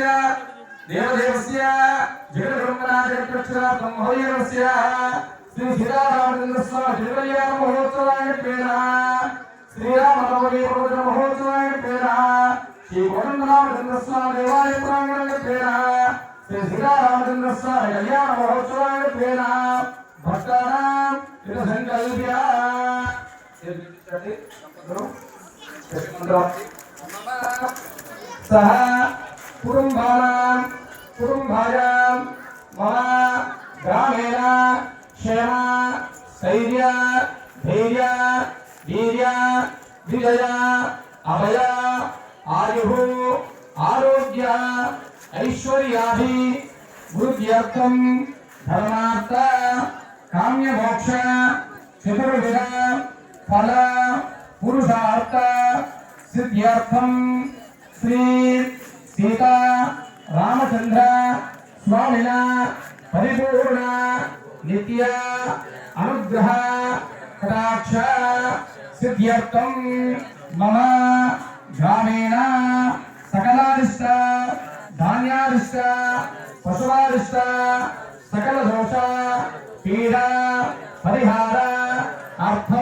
దేవదేవस्य దేవదేవस्य జగద్బ్రహ్మణాజగత్రక్షరార్థం మహోదయస్య శ్రీ సీతారామచంద్ర స్వామి తిరుకల్యాణ మహోత్సవాయ పేర శ్రీరామనవమి ప్రవచన మహోత్సవాయ పేర శ్రీ కోదండరామచంద్ర స్వామి దేవాలయ ప్రాంగణాయ పేర శ్రీ సీతారామచంద్ర స్వామి కళ్యాణ మహోత్సవాయ పేర భక్తానాం ఇత సంకల్ప్య సహ కుటుంబానాం కుటుంబాయాం మమ గ్రామేణ క్షేమ స్థైర్య ధైర్య వీర్య విజయ అభయ ఆయు ఆరోగ్య ఐశ్వర్యాది వృద్ధ్యర్థం ధర్మార్థ కామ్యమోక్ష చతుర్విధ ఫల పురుషార్థ సిద్ధ్యర్థం శ్రీ సీతా రామచంద్ర స్వామిన పరిపూర్ణ నిత్య అనుగ్రహ కటాక్ష సిద్ధ్యర్థం మమ గ్రామేణ సకలారిష్ట ధాన్యారిష్ట పశువారిష్ట సకల దోష పీడ పరిహార అర్థ